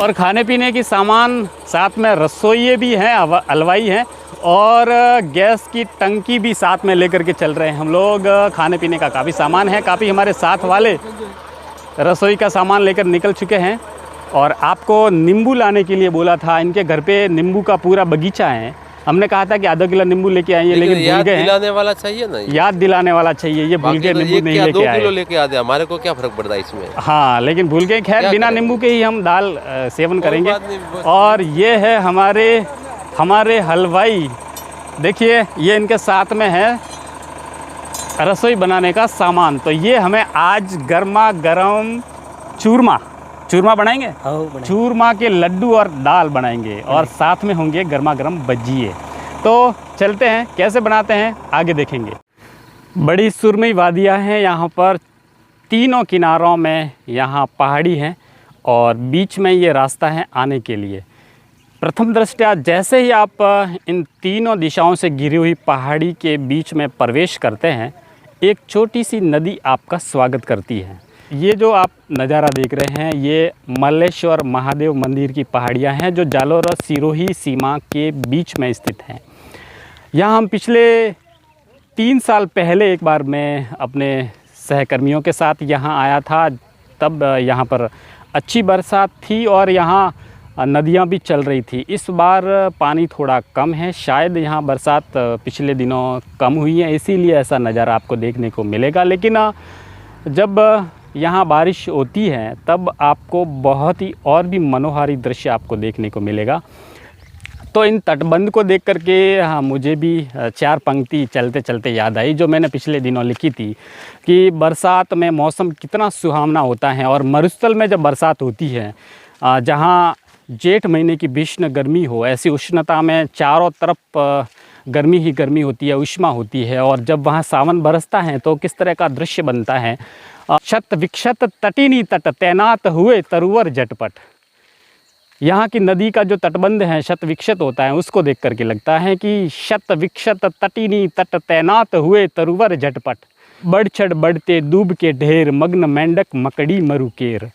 और खाने पीने की सामान, साथ में रसोइये भी हैं, हलवाई हैं और गैस की टंकी भी साथ में लेकर के चल रहे हैं हम लोग। खाने पीने का काफ़ी सामान है, काफ़ी हमारे साथ वाले रसोई का सामान लेकर निकल चुके हैं। और आपको नींबू लाने के लिए बोला था, इनके घर पे नींबू का पूरा बगीचा है। हमने कहा था कि आधा किलो नींबू लेके आइए, लेकिन भूल गए हैं। याद दिलाने वाला चाहिए ना, याद दिलाने वाला चाहिए, ये भूल गए, नींबू नहीं लेके आए। 2 किलो लेके आते, हमारे को क्या फर्क पड़ता है इसमें। हाँ, लेकिन भूल गए। खैर, बिना नींबू के ही हम दाल सेवन करेंगे। और ये है हमारे हलवाई, देखिए ये इनके साथ में है रसोई बनाने का सामान। तो ये हमें आज गर्मा गर्म चूरमा बनाएंगे। चूरमा के लड्डू और दाल बनाएंगे और साथ में होंगे गर्मा गर्म भजिए। तो चलते हैं, कैसे बनाते हैं आगे देखेंगे। बड़ी सुरमई वादियाँ हैं यहाँ पर, तीनों किनारों में यहाँ पहाड़ी हैं और बीच में ये रास्ता है आने के लिए। प्रथम दृष्टया जैसे ही आप इन तीनों दिशाओं से घिरी हुई पहाड़ी के बीच में प्रवेश करते हैं, एक छोटी सी नदी आपका स्वागत करती है। ये जो आप नज़ारा देख रहे हैं, ये मल्लेश्वर महादेव मंदिर की पहाड़ियाँ हैं जो जालोर और सिरोही सीमा के बीच में स्थित हैं। यहाँ हम पिछले 3 साल पहले एक बार मैं अपने सहकर्मियों के साथ यहाँ आया था। तब यहाँ पर अच्छी बरसात थी और यहाँ नदियाँ भी चल रही थी। इस बार पानी थोड़ा कम है, शायद यहाँ बरसात पिछले दिनों कम हुई है, इसीलिए ऐसा नज़ारा आपको देखने को मिलेगा। लेकिन जब यहाँ बारिश होती है तब आपको बहुत ही और भी मनोहारी दृश्य आपको देखने को मिलेगा। तो इन तटबंध को देख करके मुझे भी 4 पंक्ति चलते चलते याद आई जो मैंने पिछले दिनों लिखी थी कि बरसात में मौसम कितना सुहावना होता है। और मरुस्थल में जब बरसात होती है, जहाँ जेठ महीने की भीषण गर्मी हो, ऐसी उष्णता में चारों तरफ गर्मी ही गर्मी होती है, उष्मा होती है। और जब वहाँ सावन बरसता है तो किस तरह का दृश्य बनता है। शत विक्षत तटिनी तट तैनात हुए तरुवर झटपट। यहाँ की नदी का जो तटबंध है शत विक्षत होता है, उसको देख करके लगता है कि शत विक्षत तटिनी तट तैनात हुए तरुवर झटपट। बढ़ चढ़ बढ़ते दूब के ढेर, मग्न मेंढक मकड़ी मरुकेर।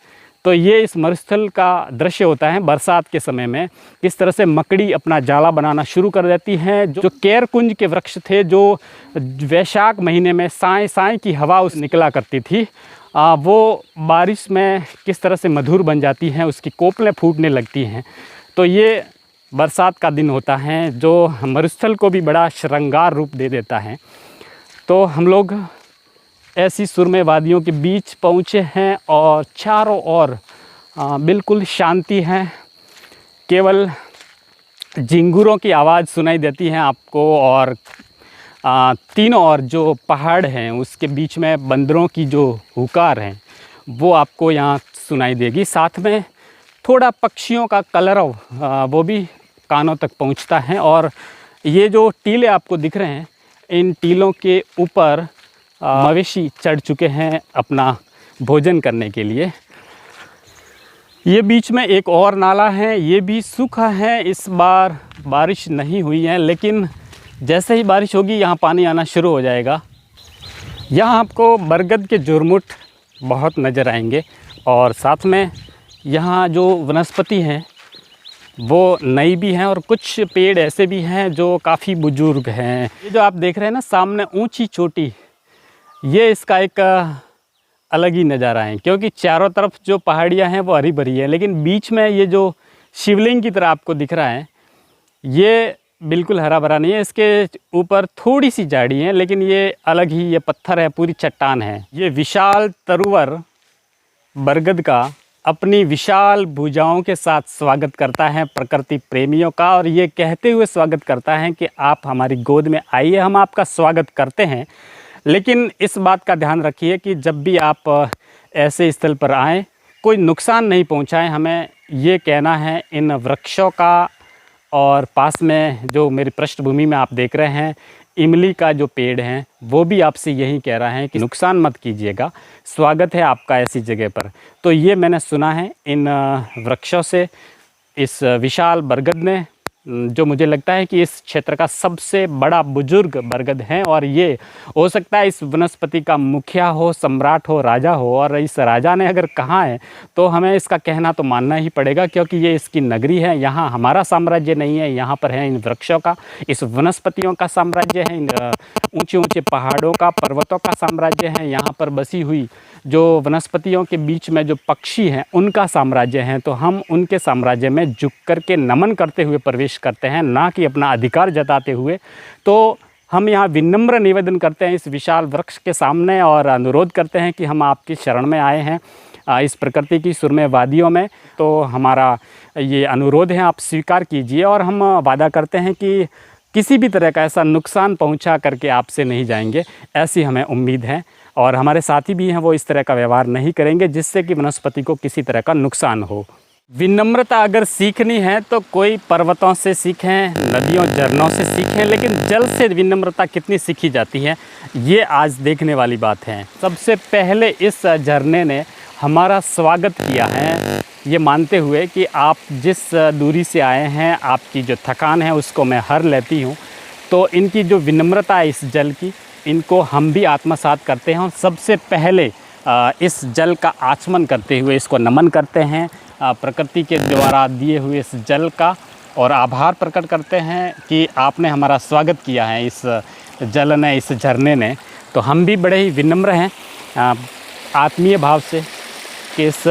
तो ये इस मरुस्थल का दृश्य होता है बरसात के समय में। किस तरह से मकड़ी अपना जाला बनाना शुरू कर देती हैं। जो केरकुंज के वृक्ष थे, जो वैशाख महीने में साए साए की हवा उस निकला करती थी, वो बारिश में किस तरह से मधुर बन जाती हैं, उसकी कोपलें फूटने लगती हैं। तो ये बरसात का दिन होता है जो मरुस्थल को भी बड़ा श्रृंगार रूप दे देता है। तो हम लोग ऐसी सुरमई वादियों के बीच पहुँचे हैं और चारों ओर बिल्कुल शांति है। केवल झिंगुरों की आवाज़ सुनाई देती है आपको और तीनों ओर जो पहाड़ हैं उसके बीच में बंदरों की जो हुकार हैं वो आपको यहाँ सुनाई देगी। साथ में थोड़ा पक्षियों का कलरव वो भी कानों तक पहुँचता है। और ये जो टीले आपको दिख रहे हैं, इन टीलों के ऊपर मवेशी चढ़ चुके हैं अपना भोजन करने के लिए। ये बीच में एक और नाला है, ये भी सूखा है, इस बार बारिश नहीं हुई है, लेकिन जैसे ही बारिश होगी यहाँ पानी आना शुरू हो जाएगा। यहाँ आपको बरगद के झुरमुट बहुत नज़र आएंगे और साथ में यहाँ जो वनस्पति हैं वो नई भी हैं और कुछ पेड़ ऐसे भी हैं जो काफ़ी बुजुर्ग हैं। ये जो आप देख रहे हैं ना सामने ऊंची चोटी, ये इसका एक अलग ही नज़ारा है, क्योंकि चारों तरफ जो पहाड़ियाँ हैं वो हरी भरी है, लेकिन बीच में ये जो शिवलिंग की तरह आपको दिख रहा है ये बिल्कुल हरा भरा नहीं है। इसके ऊपर थोड़ी सी झाड़ी है, लेकिन ये अलग ही, ये पत्थर है, पूरी चट्टान है। ये विशाल तरुवर बरगद का अपनी विशाल भुजाओं के साथ स्वागत करता है प्रकृति प्रेमियों का, और ये कहते हुए स्वागत करता है कि आप हमारी गोद में आइए, हम आपका स्वागत करते हैं। लेकिन इस बात का ध्यान रखिए कि जब भी आप ऐसे स्थल पर आएँ कोई नुकसान नहीं पहुंचाएं। हमें ये कहना है इन वृक्षों का, और पास में जो मेरी पृष्ठभूमि में आप देख रहे हैं इमली का जो पेड़ हैं वो भी आपसे यही कह रहा है कि नुकसान मत कीजिएगा, स्वागत है आपका ऐसी जगह पर। तो ये मैंने सुना है इन वृक्षों से, इस विशाल बरगद ने जो मुझे लगता है कि इस क्षेत्र का सबसे बड़ा बुजुर्ग बरगद है। और ये हो सकता है इस वनस्पति का मुखिया हो, सम्राट हो, राजा हो। और इस राजा ने अगर कहा है तो हमें इसका कहना तो मानना ही पड़ेगा, क्योंकि ये इसकी नगरी है। यहाँ हमारा साम्राज्य नहीं है, यहाँ पर है इन वृक्षों का, इस वनस्पतियों का साम्राज्य है, इन ऊंचे ऊंचे पहाड़ों का, पर्वतों का साम्राज्य है। यहाँ पर बसी हुई जो वनस्पतियों के बीच में जो पक्षी हैं उनका साम्राज्य है। तो हम उनके साम्राज्य में झुक कर के नमन करते हुए प्रवेश करते हैं, ना कि अपना अधिकार जताते हुए। तो हम यहाँ विनम्र निवेदन करते हैं इस विशाल वृक्ष के सामने और अनुरोध करते हैं कि हम आपकी शरण में आए हैं इस प्रकृति की सुरम्य वादियों में। तो हमारा ये अनुरोध है, आप स्वीकार कीजिए। और हम वादा करते हैं कि किसी भी तरह का ऐसा नुकसान पहुंचा करके आपसे नहीं जाएंगे, ऐसी हमें उम्मीद है। और हमारे साथी भी हैं, वो इस तरह का व्यवहार नहीं करेंगे जिससे कि वनस्पति को किसी तरह का नुकसान हो। विनम्रता अगर सीखनी है तो कोई पर्वतों से सीखें, नदियों झरनों से सीखें, लेकिन जल से विनम्रता कितनी सीखी जाती है ये आज देखने वाली बात है। सबसे पहले इस झरने ने हमारा स्वागत किया है, ये मानते हुए कि आप जिस दूरी से आए हैं, आपकी जो थकान है उसको मैं हर लेती हूँ। तो इनकी जो विनम्रता है इस जल की, इनको हम भी आत्मसात करते हैं। सबसे पहले इस जल का आचमन करते हुए इसको नमन करते हैं, प्रकृति के द्वारा दिए हुए इस जल का, और आभार प्रकट करते हैं कि आपने हमारा स्वागत किया है इस जल ने, इस झरने ने। तो हम भी बड़े ही विनम्र हैं आत्मीय भाव से कि इस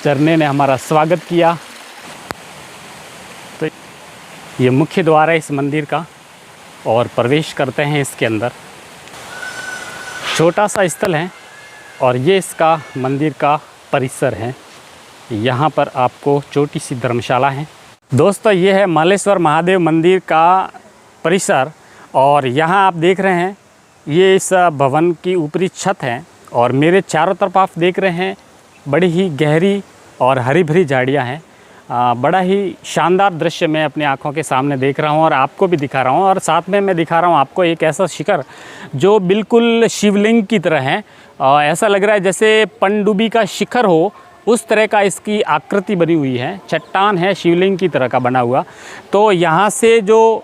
झरने ने हमारा स्वागत किया। तो ये मुख्य द्वार है इस मंदिर का और प्रवेश करते हैं इसके अंदर। छोटा सा स्थल है और ये इसका मंदिर का परिसर है। यहाँ पर आपको छोटी सी धर्मशाला है। दोस्तों ये है मालेश्वर महादेव मंदिर का परिसर और यहाँ आप देख रहे हैं ये इस भवन की ऊपरी छत है और मेरे चारों तरफ आप देख रहे हैं बड़ी ही गहरी और हरी भरी झाड़ियाँ हैं। बड़ा ही शानदार दृश्य मैं अपनी आँखों के सामने देख रहा हूँ और आपको भी दिखा रहा हूँ। और साथ में मैं दिखा रहा हूँ आपको एक ऐसा शिखर जो बिल्कुल शिवलिंग की तरह है। ऐसा लग रहा है जैसे पनडुब्बी का शिखर हो, उस तरह का इसकी आकृति बनी हुई है। चट्टान है शिवलिंग की तरह का बना हुआ। तो यहाँ से जो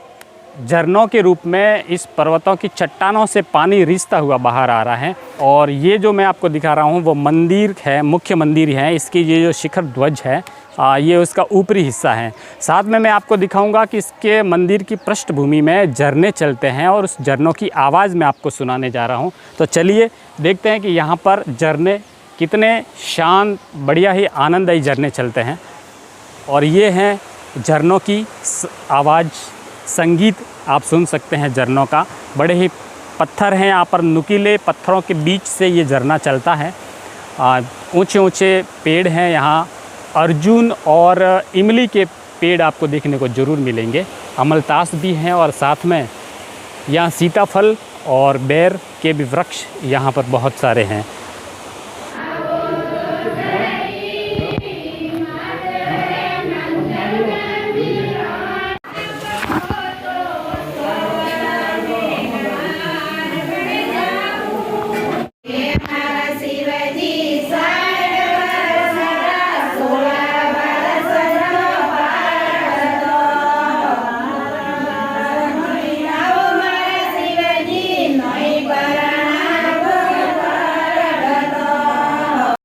झरनों के रूप में इस पर्वतों की चट्टानों से पानी रिसता हुआ बाहर आ रहा है। और ये जो मैं आपको दिखा रहा हूँ वो मंदिर है, मुख्य मंदिर है। इसकी ये जो शिखर ध्वज है ये उसका ऊपरी हिस्सा है। साथ में मैं आपको दिखाऊंगा कि इसके मंदिर की पृष्ठभूमि में झरने चलते हैं और उस झरनों की आवाज़ मैं आपको सुनाने जा रहा हूँ। तो चलिए देखते हैं कि यहाँ पर झरने कितने शांत, बढ़िया ही आनंददायी झरने चलते हैं। और ये हैं झरनों की आवाज़, संगीत आप सुन सकते हैं झरनों का। बड़े ही पत्थर हैं यहाँ पर, नुकीले पत्थरों के बीच से ये झरना चलता है। ऊंचे ऊंचे पेड़ हैं यहाँ। अर्जुन और इमली के पेड़ आपको देखने को ज़रूर मिलेंगे। अमलतास भी हैं और साथ में यहाँ सीताफल और बेर के भी वृक्ष यहाँ पर बहुत सारे हैं।